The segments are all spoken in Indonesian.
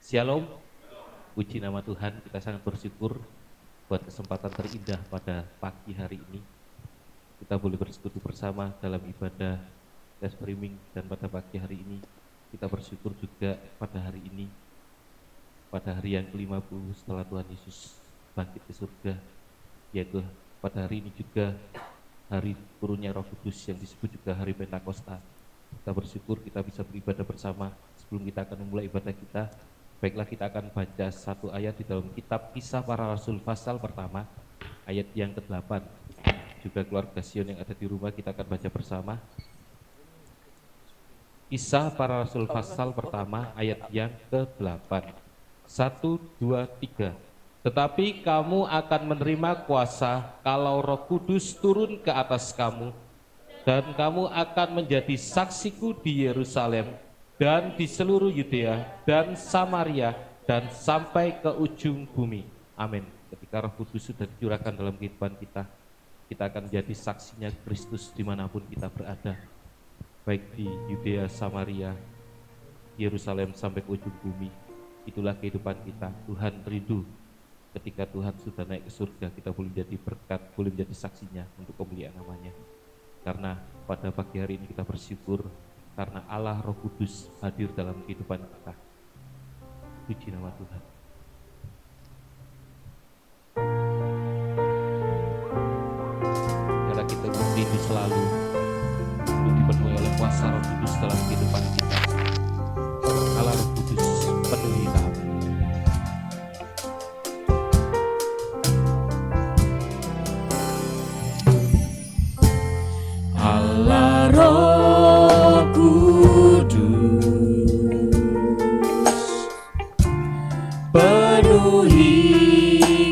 Shalom, puji nama Tuhan, kita sangat bersyukur buat kesempatan terindah pada pagi hari ini. Kita boleh bersekutu bersama dalam ibadah live streaming, dan pada pagi hari ini kita bersyukur juga pada hari ini, pada hari yang ke-50 setelah Tuhan Yesus bangkit ke surga, yaitu pada hari ini juga hari turunnya Roh Kudus yang disebut juga hari Pentakosta. Kita bersyukur kita bisa beribadah bersama. Sebelum kita akan memulai ibadah kita, baiklah kita akan baca satu ayat di dalam kitab Kisah Para Rasul pasal pertama, ayat yang ke-8. Juga keluarga Sion yang ada di rumah, kita akan baca bersama. Kisah Para Rasul pasal pertama, ayat yang ke-8. 1, 2, 3. Tetapi kamu akan menerima kuasa kalau Roh Kudus turun ke atas kamu, dan kamu akan menjadi saksiku di Yerusalem dan di seluruh Yudea dan Samaria dan sampai ke ujung bumi. Amin. Ketika Roh Kudus sudah dicurahkan dalam kehidupan kita, kita akan menjadi saksinya Kristus dimanapun kita berada, baik di Yudea, Samaria, Yerusalem sampai ke ujung bumi. Itulah kehidupan kita. Tuhan rindu ketika Tuhan sudah naik ke surga, kita boleh menjadi berkat, boleh menjadi saksinya untuk kemuliaan namanya. Karena pada pagi hari ini kita bersyukur karena Allah Roh Kudus hadir dalam kehidupan kita. Puji nama Tuhan. Karena kita berdiri selalu untuk dipenuhi oleh kuasa Roh Kudus dalam kehidupan kita. Allah Roh Kudus penuhi kami. Allah Roh Kudus penuhi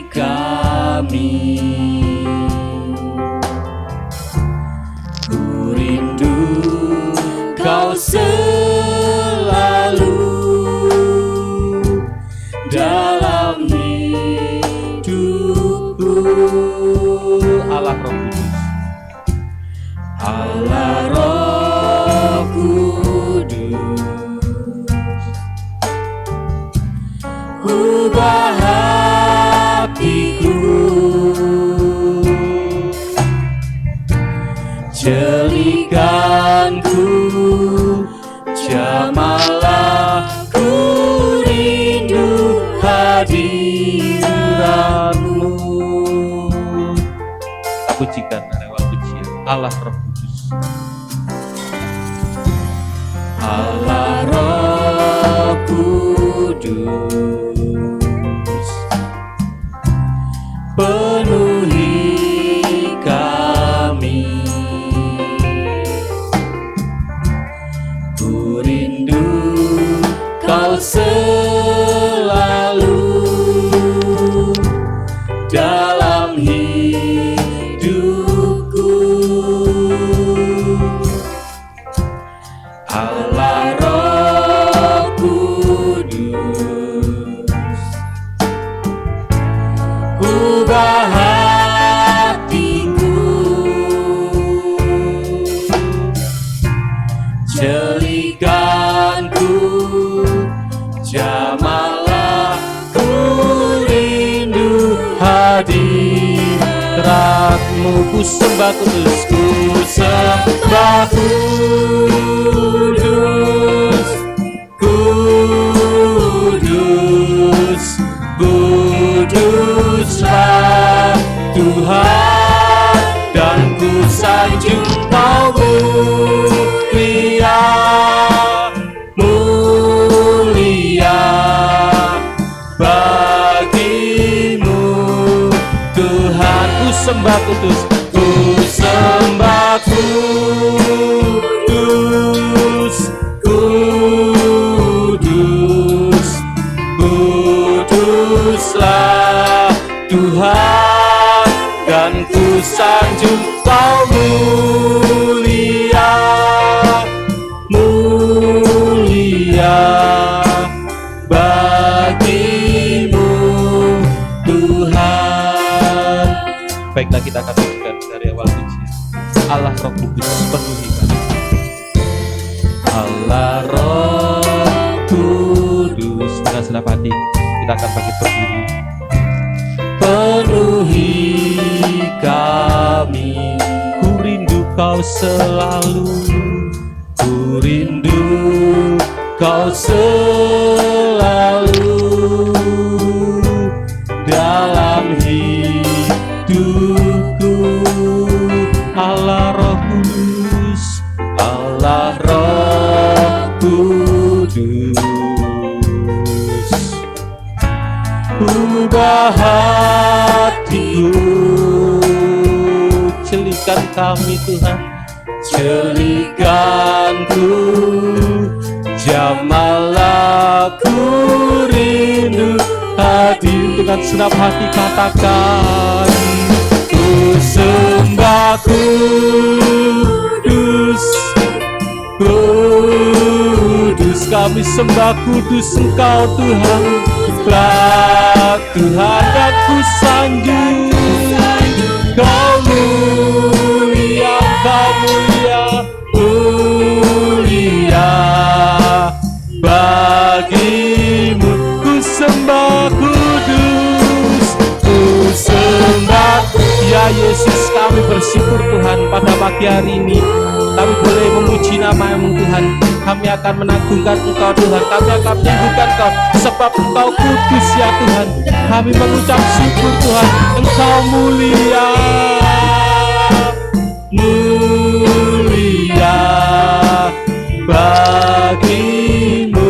kami, ku rindu Kau selalu dalam hidupku. Allah Roh Kudus, Allah Roh Kudus, ubah hatiku, jadikanku jamalah, ku rindu hadiratmu. pujikan rewel pujian Allah Roh Kudus. Allah Roh Kudus penuhi kami, ku rindu Kau selalu dalam hidupku. Allah Roh Kudus, ubah hatiku, jadikanku jamalah, ku rindu hadiratmu. Ku sembah Kudus, ku sembah Kudus, Kudus, Kuduslah Tuhan, dan ku sanjung Kau mulia, mulia bagimu Tuhan. Ku sembah Kudus, ku sembah Kudus, Kudus, Kuduslah Tuhan, dan ku sanjung Kau mulia, mulia bagimu Tuhan. Baiklah kita akan pujikan dari awal pujian. Allah Roh Kudus penuhi kami. Allah Roh Kudus. Kita segenap hati kita akan bangkit berdiri. Penuhi kami, Ku rindu kau selalu, ku rindu kau selalu dalam hidupku. Allah Roh Kudus, Allah Roh Kudus, ubah hatiku, celikan kami Tuhan, celikanku, jamalah ku rindu hati. dengan senap hati katakan, Ku sembah kudus, kudus, kami sembah kudus Engkau Tuhan, lah Tuhan dan ku sanjung, Kau mulia, Kau mulia, mulia bagimu. ku sembah kudus, Ku sembah ya Yesus. Kami bersyukur Tuhan pada pagi hari ini kami boleh memuji nama-Mu Tuhan. Kami akan menagungkan Engkau Tuhan, kami akan menyembuhkan Engkau sebab Engkau kudus ya Tuhan. Kami mengucap syukur Tuhan, Engkau mulia, mulia bagimu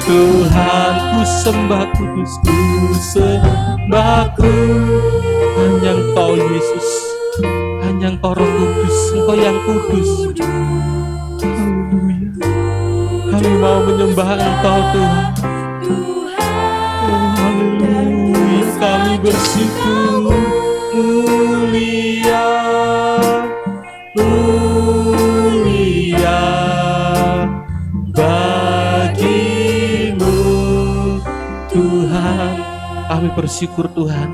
Tuhan. ku sembah kudus, Ku sembah hanya Engkau Yesus, hanya Engkau Roh Kudus, Engkau yang kudus. Haleluya. Kami mau menyembah Engkau Tuhan. Oh, haleluya. Kami bersyukur, mulia, mulia bagimu Tuhan. Kami bersyukur Tuhan,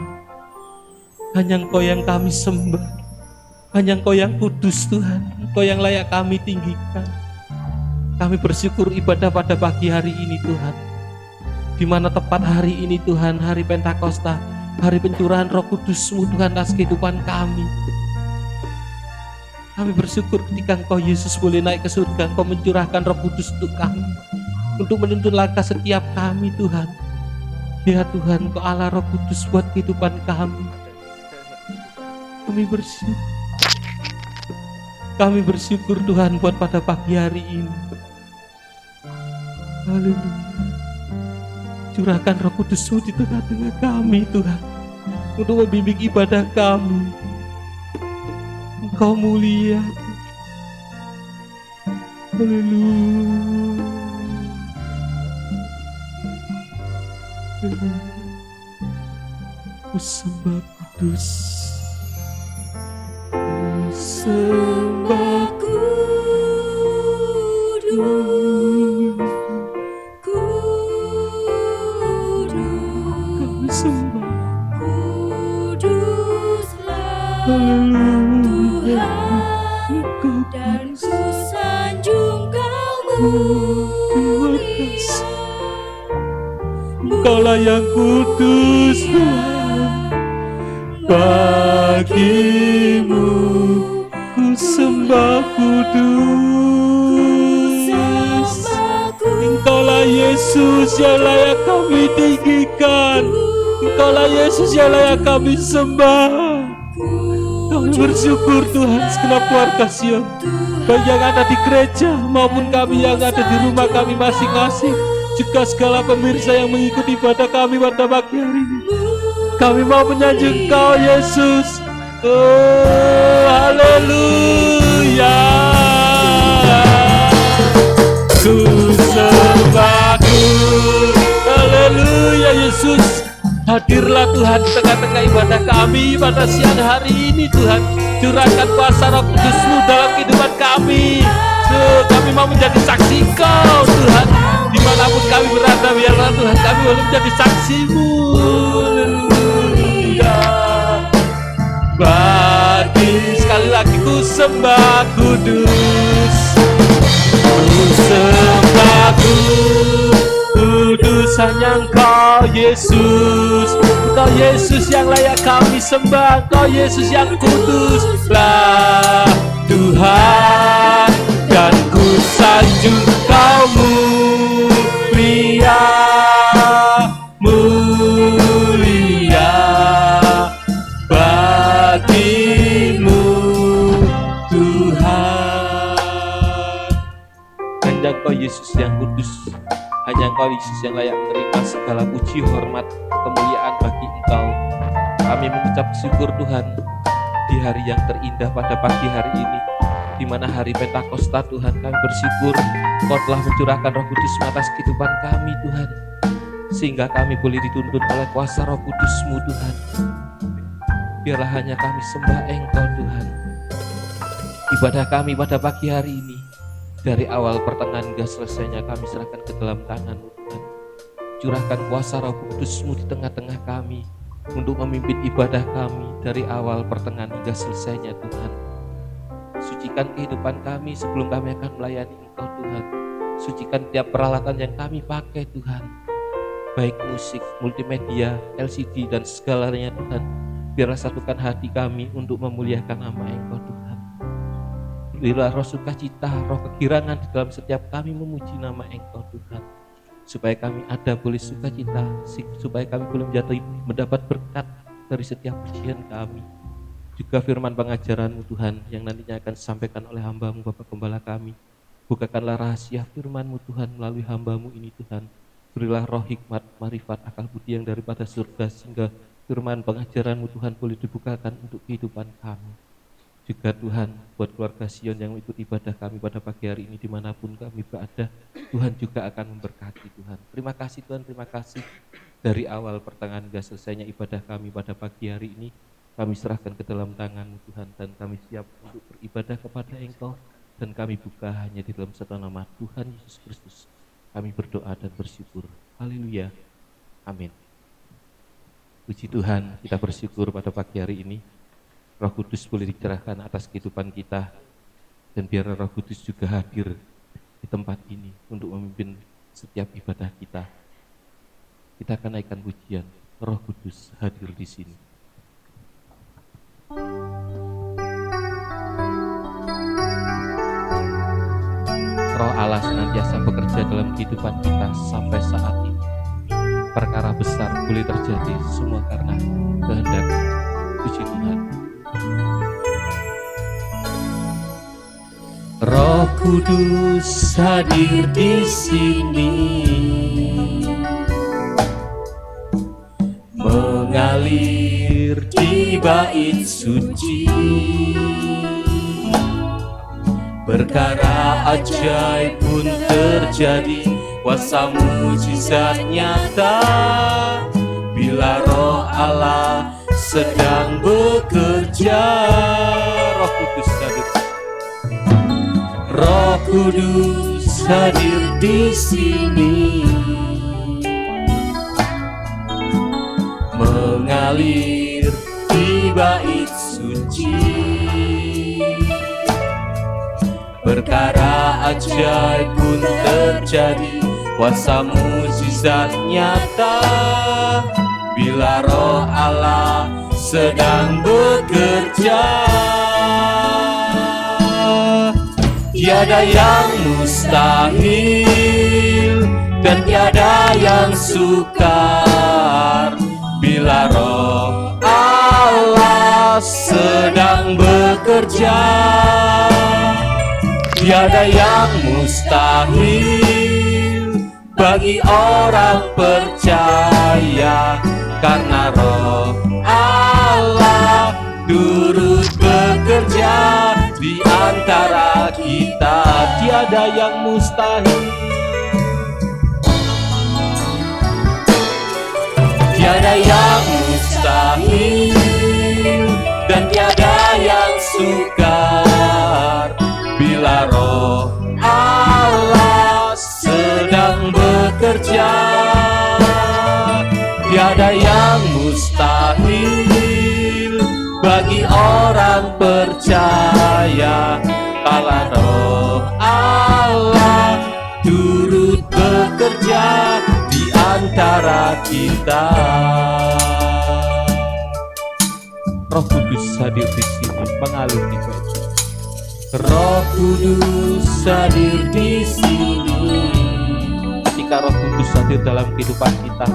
hanya Engkau yang kami sembah, hanya Engkau yang kudus Tuhan, Engkau yang layak kami tinggikan. Kami bersyukur ibadah pada pagi hari ini Tuhan, di mana tepat hari ini Tuhan, hari Pentakosta, hari pencurahan Roh Kudus-Mu Tuhan atas kehidupan kami. Kami bersyukur ketika Engkau Yesus boleh naik ke surga, Engkau mencurahkan Roh Kudus untuk kami, untuk menuntun langkah setiap kami Tuhan. Ya Tuhan, Engkau Allah Roh Kudus buat kehidupan kami. Kami bersyukur. Kami bersyukur Tuhan buat pada pagi hari ini. Haleluya. Curahkan Roh Kudus-Mu di tengah-tengah kami Tuhan, untuk membimbing ibadah kami. Engkau mulia. Haleluya. Ku sembah kudus, ku sembah kudus, kami sembah Kuduslah haleluya. Tuhan, dan ku sanjung Kau Terima mulia. kasih. Engkaulah yang kudus Tuhan. Bagimu ku sembah kudus. Engkaulah Yesus yang layak kami tinggikan. Engkaulah Yesus yang layak kami sembah. Kami bersyukur Tuhan segenap keluarga Sion, baik yang ada di gereja maupun kami yang ada di rumah kami masing-masing, juga segala pemirsa yang mengikuti ibadah kami pada pagi hari ini. Kami mau menyanjung Kau Yesus. Oh, haleluya. Ku sembah haleluya Yesus. Hadirlah Tuhan di tengah-tengah ibadah kami pada siang hari ini Tuhan. Curahkan kuasa Roh Kudus-Mu dalam kehidupan kami. Kami mau menjadi saksi Kau Tuhan. Dimanapun kami berada, biarlah Tuhan kami boleh menjadi saksi-Mu. Haleluya. Bagi sekali lagi ku sembah kudus. Ku sembah kudus kudus hanya Engkau Yesus. Engkau Yesus yang layak kami sembah. Engkau Yesus yang kuduslah Tuhan. Dan ku sanjung Kau mulia, mulia bagimu Tuhan. Hanya Engkau Yesus yang kudus, hanya Engkau Yesus yang layak menerima segala puji, hormat, kemuliaan bagi Engkau. Kami mengucap syukur Tuhan di hari yang terindah pada pagi hari ini, di mana hari Pentakosta Tuhan. Kami bersyukur Engkau telah mencurahkan Roh Kudus atas kehidupan kami Tuhan, sehingga kami boleh dituntun oleh kuasa Roh Kudus-Mu Tuhan. Biarlah hanya kami sembah Engkau Tuhan. Ibadah kami pada pagi hari ini, dari awal pertengahan hingga selesainya, kami serahkan ke dalam tangan-Mu Tuhan. Curahkan kuasa Roh Kudus-Mu di tengah-tengah kami, untuk memimpin ibadah kami dari awal pertengahan hingga selesainya Tuhan. Sucikan kehidupan kami sebelum kami akan melayani Engkau Tuhan. Sucikan tiap peralatan yang kami pakai Tuhan, baik musik, multimedia, LCD dan segalanya Tuhan. Biarlah satukan hati kami untuk memuliakan nama Engkau Tuhan. Berilah roh sukacita, roh kegirangan di dalam setiap kami memuji nama Engkau Tuhan, supaya kami ada boleh sukacita, supaya kami boleh mendapat berkat dari setiap pujian kami. Juga firman pengajaran-Mu Tuhan yang nantinya akan disampaikan oleh hamba-Mu Bapak Gembala kami. Bukakanlah rahasia firman-Mu Tuhan melalui hamba-Mu ini Tuhan. Berilah roh hikmat, marifat, akal budi yang daripada surga, sehingga firman pengajaran-Mu Tuhan boleh dibukakan untuk kehidupan kami. Juga Tuhan, buat keluarga Sion yang ikut ibadah kami pada pagi hari ini, dimanapun kami berada, Tuhan juga akan memberkati Tuhan. Terima kasih Tuhan, terima kasih. Dari awal pertengahan hingga selesainya ibadah kami pada pagi hari ini, kami serahkan ke dalam tangan-Mu Tuhan, dan kami siap untuk beribadah kepada Engkau, dan kami buka hanya di dalam satu nama Tuhan Yesus Kristus. Kami berdoa dan bersyukur. Haleluya. Amin. Puji Tuhan, kita bersyukur pada pagi hari ini Roh Kudus boleh dicerahkan atas kehidupan kita, dan biar Roh Kudus juga hadir di tempat ini untuk memimpin setiap ibadah kita. Kita akan naikkan pujian, Roh Kudus hadir di sini. Roh Allah senantiasa bekerja dalam kehidupan kita sampai saat ini. Perkara besar boleh terjadi semua karena kehendak. Puji Tuhan. Roh Kudus hadir di sini, mengalir di bait suci. Perkara ajaib pun terjadi, kuasa mujizat nyata, bila Roh Allah sedang bekerja. Roh Kudus hadir. Roh Kudus hadir di sini, mengalir di bait suci. Perkara ajaib pun terjadi, kuasa mujizat nyata, bila Roh Allah sedang bekerja. Tiada yang mustahil dan tiada yang sukar, bila Roh Allah sedang bekerja. Tiada yang mustahil bagi orang percaya, karena Roh Allah turut bekerja di antara kita. Tiada yang mustahil, tiada yang mustahil dan tiada yang sukar, bila Roh Allah sedang bekerja. Tiada yang mustahil bagi orang percaya, kala Roh Allah turut bekerja di antara antara kita. Roh Kudus hadir di sini, mengalir di bait. Roh Kudus hadir di sini. Ketika Roh Kudus hadir dalam kehidupan kita,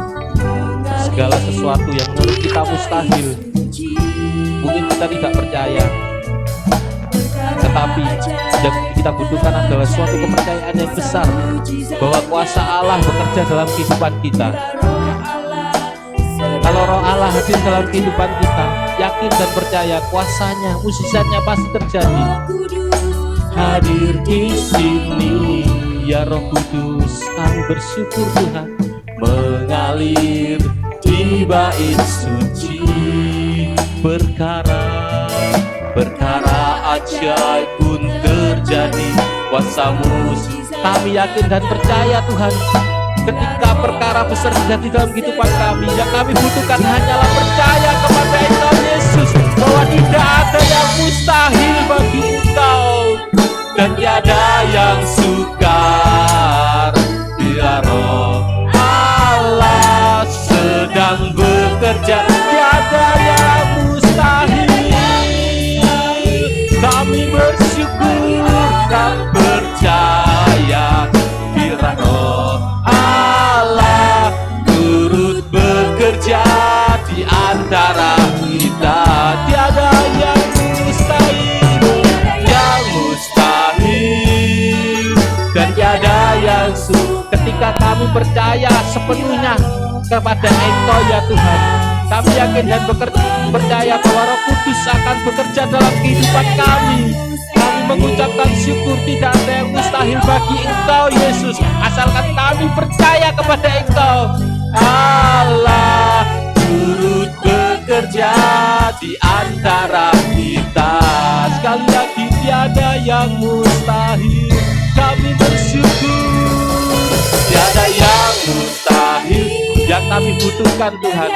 segala sesuatu yang menurut kita mustahil, mungkin kita tidak percaya, tetapi yang kita butuhkan adalah suatu kepercayaan yang besar bahwa kuasa Allah bekerja dalam kehidupan kita. Kalau Roh Allah hadir dalam kehidupan kita, yakin dan percaya kuasanya, mujizatnya pasti terjadi. Hadir di sini, Ya Roh Kudus, kami bersyukur Tuhan, mengalir di bait suci. Perkara ajaib pun terjadi, kuasa-Mu. kami yakin dan percaya Tuhan, ketika perkara besar terjadi dalam kehidupan kami, yang kami butuhkan hanyalah percaya kepada Engkau Yesus, bahwa tidak ada yang mustahil bagi Engkau. Dan tiada yang sukar bila Roh Allah sedang bekerja. Tiada yang mustahil. Kami bersyukur dan percaya bila Roh Allah turut bekerja di antara kita. Tiada yang mustahil, yang mustahil, dan tiada yang Ketika kami percaya sepenuhnya kepada Engkau ya Tuhan, kami yakin dan percaya bahwa Roh Kudus akan bekerja dalam kehidupan kami. Kami mengucapkan syukur, tidak ada yang mustahil bagi Engkau Yesus, asalkan kami percaya kepada Engkau. Allah turut bekerja di antara kita. Sekali lagi, tiada yang mustahil. Kami bersyukur, Tiada yang mustahil, yang kami butuhkan Tuhan,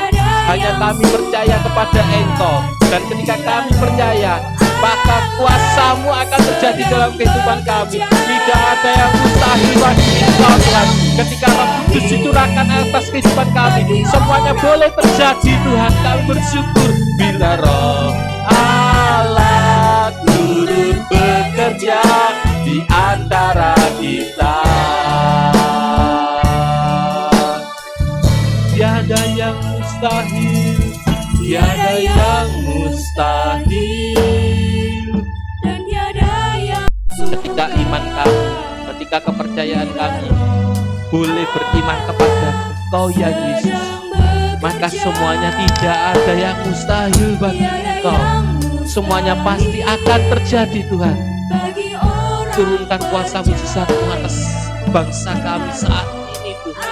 hanya kami percaya kepada Engkau. Dan ketika kami percaya, maka kuasa-Mu akan terjadi dalam kehidupan kami. Tidak ada yang mustahil bagi Engkau Tuhan. Ketika Roh Kudus dicurahkan atas kehidupan kami, semuanya boleh terjadi Tuhan. Kami bersyukur bila Roh Allah turut bekerja di antara kita. tiada yang mustahil. Tiada yang mustahil, dan tiada yang Ketika iman kami, ketika kepercayaan kami boleh beriman kepada Engkau ya Yesus, maka semuanya tidak ada yang mustahil bagi Engkau. Semuanya pasti akan terjadi Tuhan. Turunkan kuasa mujizat-Mu atas bangsa kami saat ini Tuhan.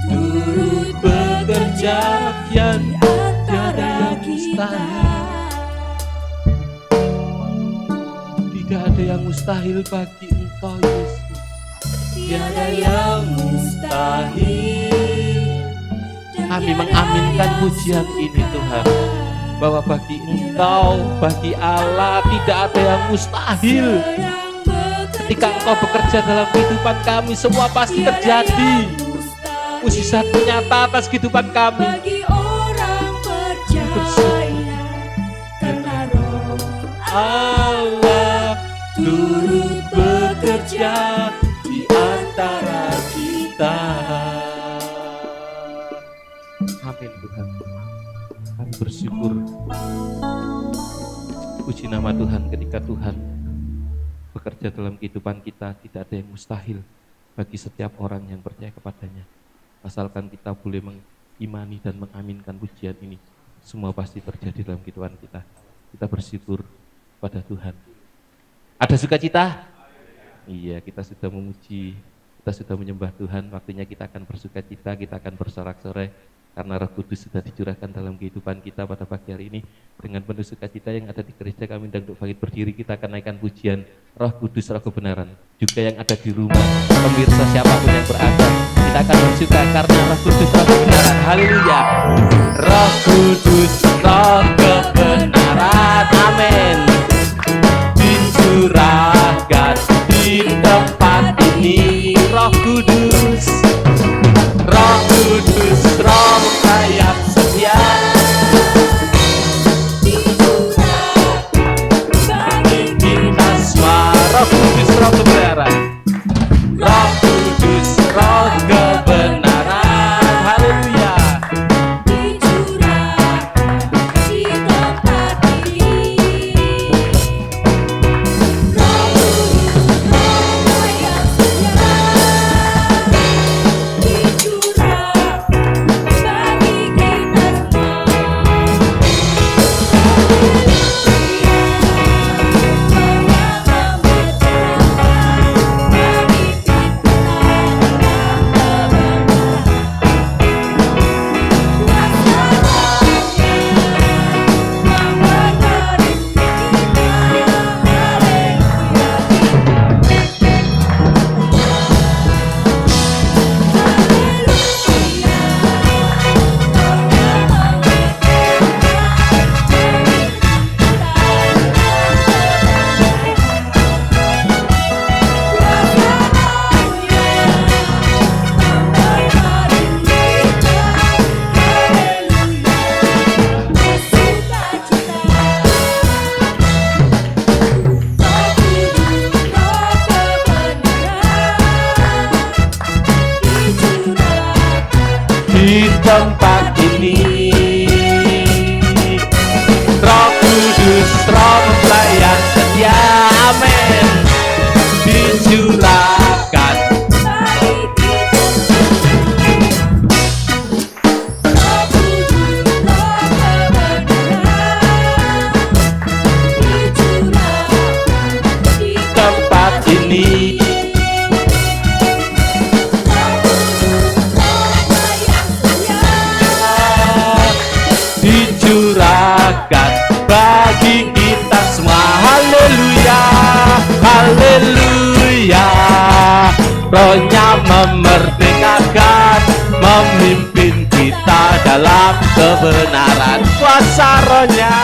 turut bekerja Yang tiada yang mustahil. Tidak ada yang mustahil bagi Engkau Yesus. tiada yang mustahil. Kami mengaminkan pujian ini Tuhan, bahwa bagi Engkau, bagi Allah tidak ada yang mustahil. Ketika Engkau bekerja dalam kehidupan kami, semua pasti terjadi. Mujizat nyata atas kehidupan kami. bagi orang percaya, karena Roh Allah turut bekerja di antara kita. Amin Tuhan. Kami bersyukur. Puji nama Tuhan, ketika Tuhan bekerja dalam kehidupan kita, tidak ada yang mustahil bagi setiap orang yang percaya kepadanya. Asalkan kita boleh mengimani dan mengaminkan pujian ini, semua pasti terjadi dalam kehidupan kita. Kita bersyukur pada Tuhan. Ada sukacita? Iya, kita sudah memuji, kita sudah menyembah Tuhan. Waktunya kita akan bersukacita, kita akan bersorak-sorai karena Roh Kudus sudah dicurahkan dalam kehidupan kita pada pagi hari ini. Dengan penuh sukacita yang ada di gereja kami dan untuk bangkit berdiri, kita akan naikkan pujian Roh Kudus, Roh kebenaran. Juga yang ada di rumah, pemirsa siapapun yang berada, kita akan bersuka karena Roh Kudus, Roh kebenaran. Haleluya. Roh Kudus, Roh kebenaran, amin, dicurahkan di tempat ini. Roh Kudus, tempat ini. Roh Kudus, Roh pelayan setia, amin, dicurahkan. Tempat ini dicurahkan bagi kita semua. Haleluya, haleluya. Rohnya memerdekakan, memimpin kita dalam kebenaran. Kuasa rohnya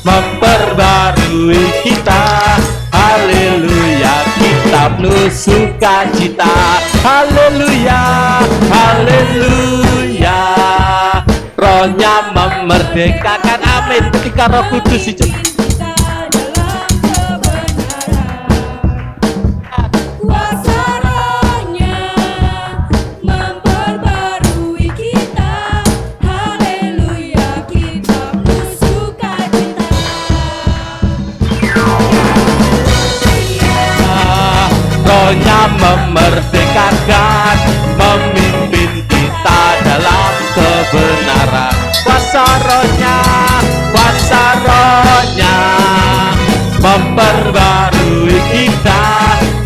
memperbarui kita. Haleluya, kita penuh sukacita. Haleluya, haleluya. Rohnya memerdekakan, amin. Ketika Roh Kudus Kuasa rohnya memperbarui kita. Haleluya, kita penuh sukacita. Rohnya memerdekakan, memimpin kita dalam kebenaran. Kuasa rohnya memperbarui kita.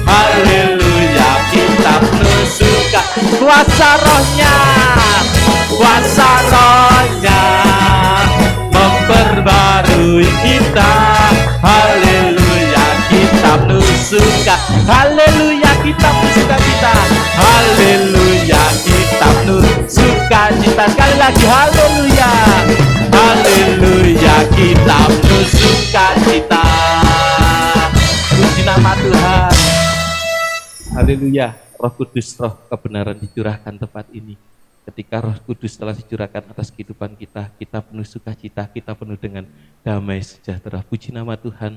Haleluya, kita penuh suka. Kuasa rohnya memperbarui kita. Haleluya, kita penuh suka. Haleluya, kita penuh sukacita. Haleluya, kita penuh sukacita. Sekali lagi, haleluya, haleluya, kita penuh sukacita. Puji nama Tuhan. Haleluya. Roh Kudus, Roh kebenaran dicurahkan tempat ini. Ketika Roh Kudus telah dicurahkan atas kehidupan kita, kita penuh sukacita, kita penuh dengan damai sejahtera. Puji nama Tuhan.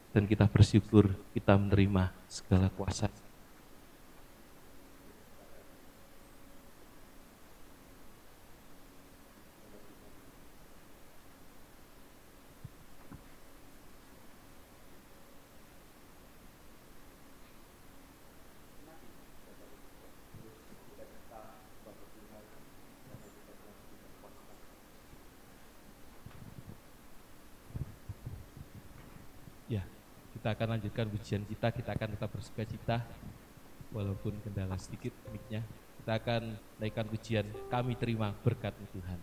Dan kita bersyukur kita menerima segala kuasa. Ya, kita akan lanjutkan pujian kita akan tetap bersukacita walaupun kendala sedikit mic-nya. Kita akan naikkan pujian Kami Terima Berkat-Mu Tuhan.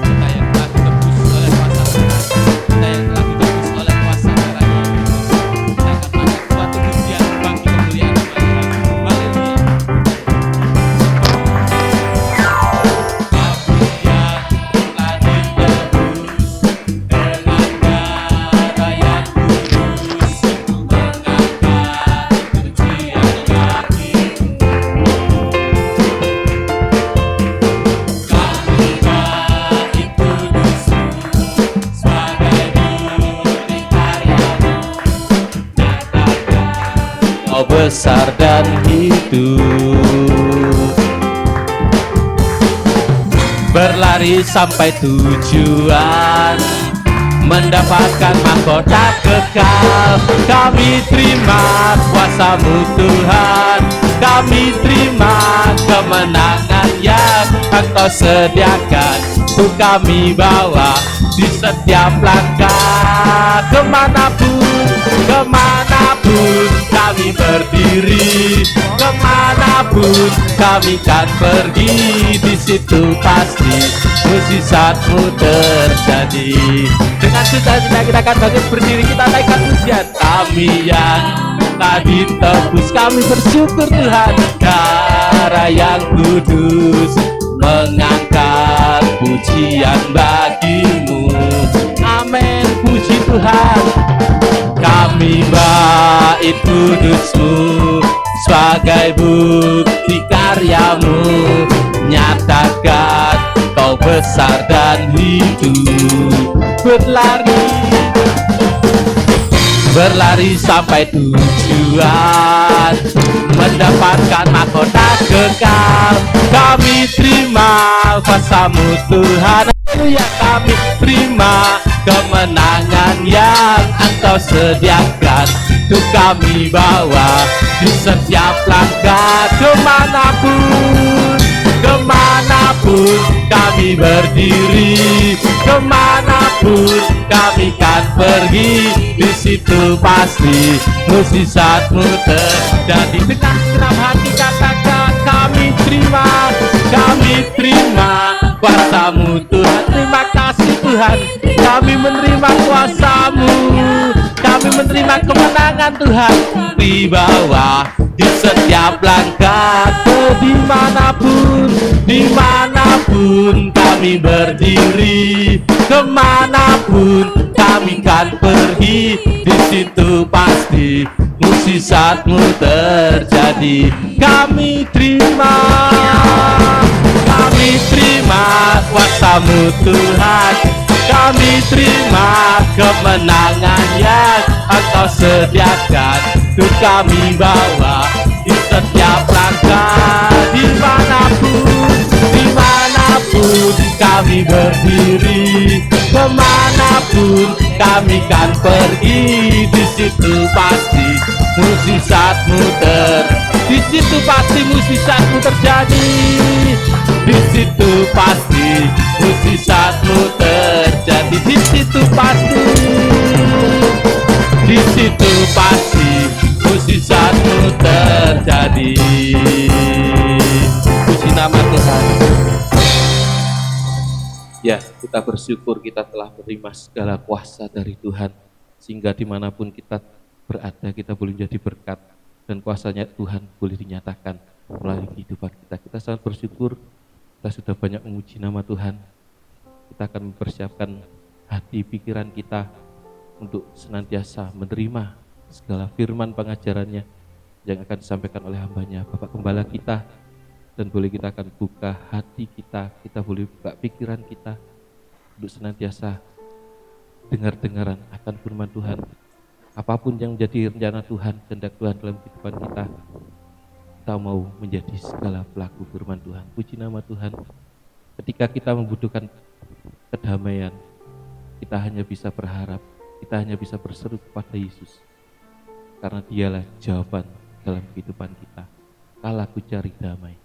Kita yang telah ditebus oleh kuasa Tuhan, kita yang telah ditebus oleh kuasa darah-Nya, kita akan mengangkat suatu pujian bagi kemuliaan nama Tuhan. Haleluya. Besar dan hidup, berlari sampai tujuan, mendapatkan mahkota kekal. Kami terima kuasa-Mu Tuhan, kami terima kemenangan yang Engkau sediakan. Untuk kami bawa di setiap langkah, kemanapun kami berdiri, kemanapun kami kan pergi, di situ pasti mujizat-Mu terjadi. Dengan sukacita kita akan bangkit berdiri, kita naikkan pujian. Kami yang telah ditebus, kami bersyukur Tuhan. Darah yang kudus mengangkat pujian bagi-Mu. Amin, puji Tuhan. Kami bait kudus-Mu sebagai bukti karya-Mu, nyatakan Kau besar dan hidup. Berlari berlari sampai tujuan, mendapatkan mahkota kekal. Kami terima kuasa-Mu Tuhan, ya kami terima kemenangan yang Engkau sediakan. Untuk kami bawa di setiap langkah, kemanapun kami berdiri, kemanapun kami kan pergi, di situ pasti mukjizat-Mu terjadi. Dengan senang hati katakan kami terima kuasa-Mu Tuhan. Terima kasih Tuhan, kami menerima kuasa-Mu, kami menerima kemenangan Tuhan di bawah, di setiap langkah, dimanapun kami berdiri, kemanapun kami kan pergi, di situ pasti mukjizat-Mu terjadi. Kami terima kuasa-Mu Tuhan, kami terima kemenangan yang Engkau sediakan. Untuk kami bawa di setiap langkah, dimanapun kami berdiri, kemanapun kami kan pergi, di situ pasti mukjizat-Mu di situ pasti mukjizat-Mu terjadi, di situ pasti mukjizat-Mu terjadi, di situ pasti mukjizat-Mu terjadi. Puji nama Tuhan. Ya, kita bersyukur kita telah menerima segala kuasa dari Tuhan, sehingga dimanapun kita berada kita boleh menjadi berkat, dan kuasanya Tuhan boleh dinyatakan melalui kehidupan kita. Kita sangat bersyukur, kita sudah banyak memuji nama Tuhan. Kita akan mempersiapkan hati pikiran kita untuk senantiasa menerima segala firman pengajarannya yang akan disampaikan oleh hambanya Bapak Gembala kita. Dan boleh kita akan buka hati kita boleh buka pikiran kita untuk senantiasa dengar-dengaran akan firman Tuhan. Apapun yang menjadi rencana Tuhan, kehendak Tuhan dalam kehidupan kita mau menjadi segala pelaku firman Tuhan. Puji nama Tuhan. Ketika kita membutuhkan kedamaian, kita hanya bisa berharap, kita hanya bisa berseru kepada Yesus, karena Dialah jawaban dalam kehidupan kita. Kala ku cari damai.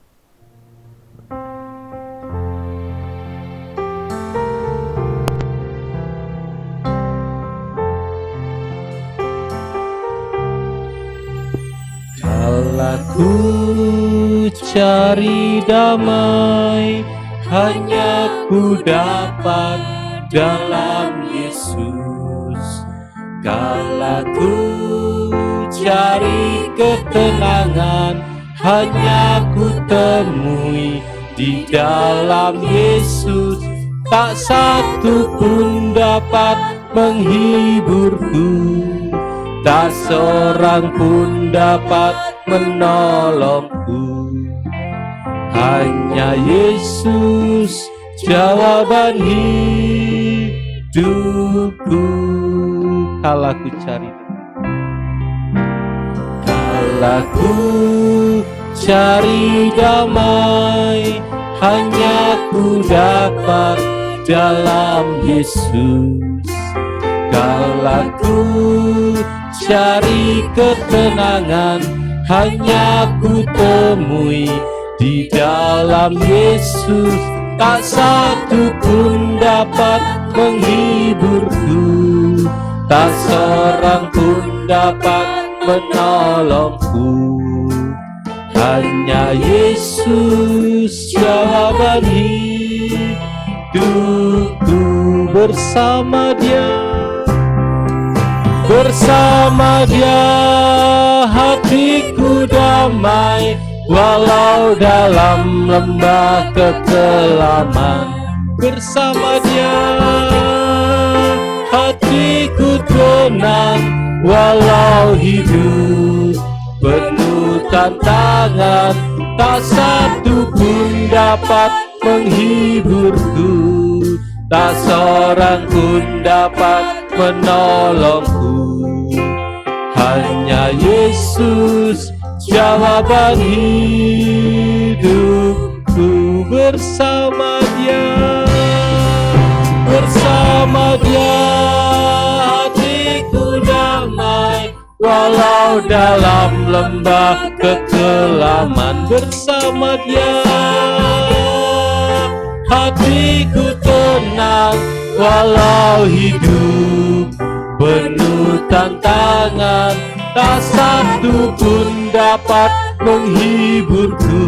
Kala ku cari damai, hanya ku dapat dalam Yesus. Kala ku cari ketenangan, hanya ku temui di dalam Yesus. Tak satu pun dapat menghiburku, tak seorang pun dapat menolongku. Hanya Yesus jawaban hidupku. Kala ku cari, kala ku cari damai, hanya ku dapat dalam Yesus. Kala ku cari ketenangan, hanya ku temui di dalam Yesus. Tak satu pun dapat menghiburku, tak seorang pun dapat menolongku. Hanya Yesus jawaban hidupku. Bersama Dia hatiku damai, walau dalam lembah kekelaman. Bersama Dia hatiku tenang, walau hidup penuh tantangan. Tak satu pun dapat menghiburku, tak seorang pun dapat menolongku. hanya Yesus jawaban hidupku. Bersama Dia, bersama Dia hatiku damai, walau dalam lembah kekelaman. Bersama Dia hatiku tenang, walau hidup penuh tantangan. Tak satu pun dapat menghiburku,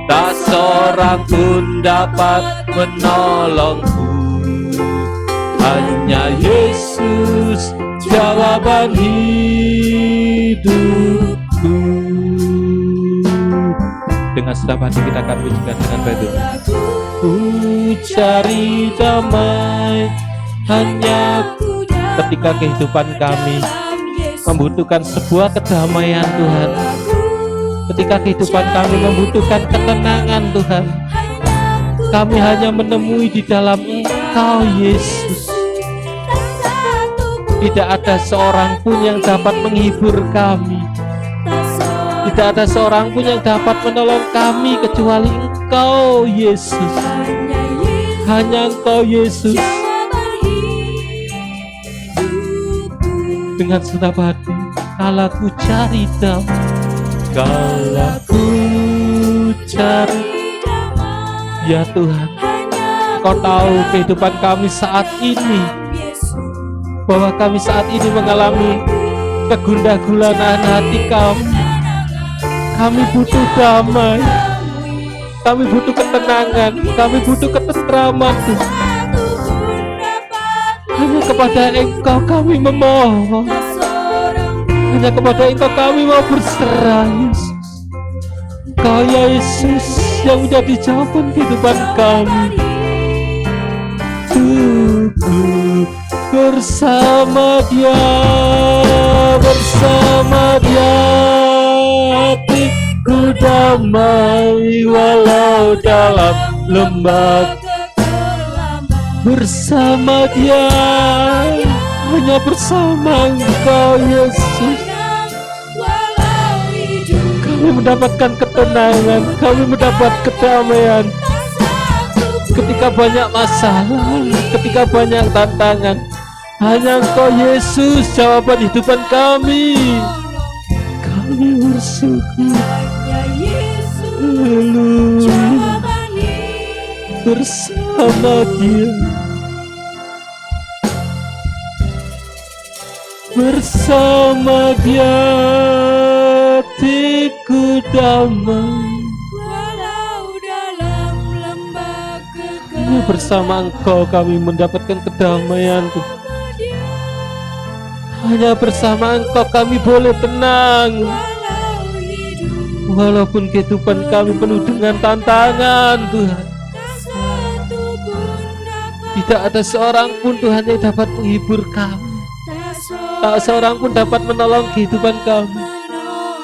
tak seorang pun dapat menolongku. Hanya Yesus jawaban hidupku. Dengan senang hati kita akan pujikan dengan baik. Ku cari damai hanya ketika kehidupan kami membutuhkan sebuah kedamaian Tuhan. Ketika kehidupan kami membutuhkan ketenangan Tuhan, kami hanya menemui di dalam Engkau Yesus. Tidak ada seorang pun yang dapat menghibur kami, tidak ada seorang pun yang dapat menolong kami kecuali Engkau Yesus. Hanya Engkau Yesus. Dengan senang hati, kala ku cari damai, kala ku cari, ya Tuhan, Kau tahu kehidupan kami saat ini, bahwa kami saat ini mengalami kegundah gulanan hati kami. Kami butuh damai, kami butuh ketenangan, kami butuh ketentraman Tuhan. Hanya kepada Engkau kami memohon, hanya kepada Engkau kami mau berserah Yesus. Engkau ya Yesus yang menjadi jawaban kehidupan kami. Tubuh bersama Dia, bersama Dia hatiku damai, walau dalam lembah. Bersama Dia, hanya bersama Engkau Yesus, kami mendapatkan ketenangan, kami mendapat kedamaian. Ketika banyak masalah, ketika banyak tantangan, hanya Engkau Yesus jawaban kehidupan kami. Kami bersyukur. Haleluya. Bersama Dia, bersama Dia hatiku damai, walau dalam lembah hanya bersama Engkau kami mendapatkan kedamaian Tuhan. Hanya bersama Engkau kami boleh tenang, walaupun kehidupan kami penuh dengan tantangan Tuhan. Tidak ada seorang pun Tuhan yang dapat menghibur kami, tak seorang pun dapat menolong kehidupan kami.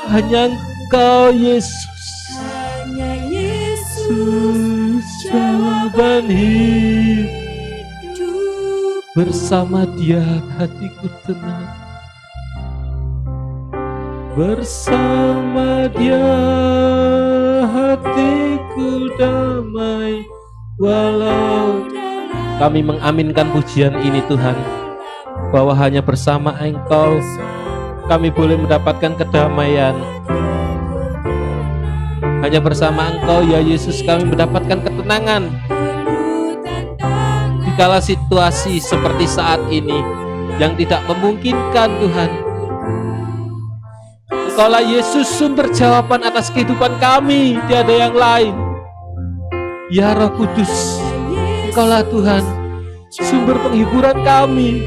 Hanya Engkau Yesus, hanya Yesus jawaban hidup. hidup. Bersama Dia hatiku tenang, bersama Dia hatiku damai, walau. Kami mengaminkan pujian ini Tuhan, bahwa hanya bersama Engkau kami boleh mendapatkan kedamaian. Hanya bersama Engkau ya Yesus kami mendapatkan ketenangan. Dikala situasi seperti saat ini yang tidak memungkinkan Tuhan, Engkaulah Yesus sumber jawaban atas kehidupan kami, tiada yang lain. Ya Roh Kudus, Engkaulah Tuhan sumber penghiburan kami.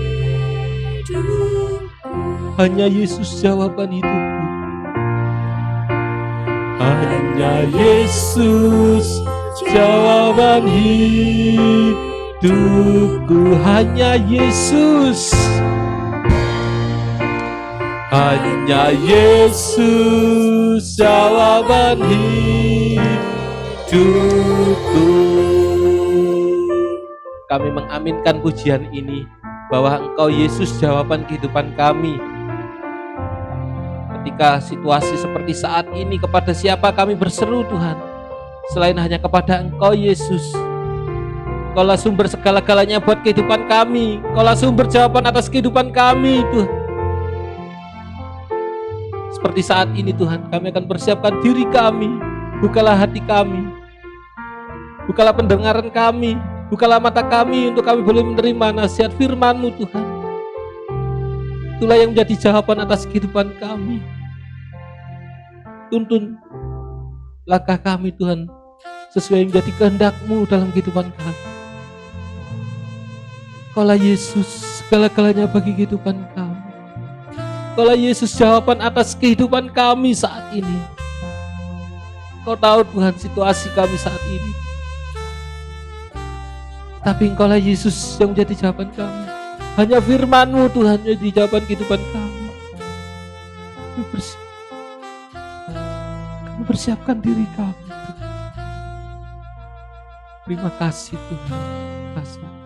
Hanya Yesus jawaban hidupku. Hanya Yesus jawaban hidupku. Hanya Yesus. Hanya Yesus jawaban hidupku. Kami mengaminkan pujian ini, bahwa Engkau Yesus jawaban kehidupan kami. Ketika situasi seperti saat ini, kepada siapa kami berseru Tuhan? Selain hanya kepada Engkau Yesus. Engkaulah sumber segala-galanya buat kehidupan kami. Engkaulah sumber jawaban atas kehidupan kami Tuhan. Seperti saat ini Tuhan, kami akan persiapkan diri kami. Bukalah hati kami. Bukalah pendengaran kami. Bukalah mata kami untuk kami boleh menerima nasihat firman-Mu Tuhan. Itulah yang menjadi jawaban atas kehidupan kami. Tuntun langkah kami Tuhan sesuai yang menjadi kehendak-Mu dalam kehidupan kami. Kaulah Yesus segala-galanya bagi kehidupan kami. Kaulah Yesus jawaban atas kehidupan kami saat ini. Kau tahu Tuhan situasi kami saat ini, tapi Engkaulah Yesus yang menjadi jawaban kami. Hanya firman-Mu Tuhan yang menjadi jawaban kehidupan kami. Kami persiapkan diri kami. Terima kasih Tuhan. Terima kasih.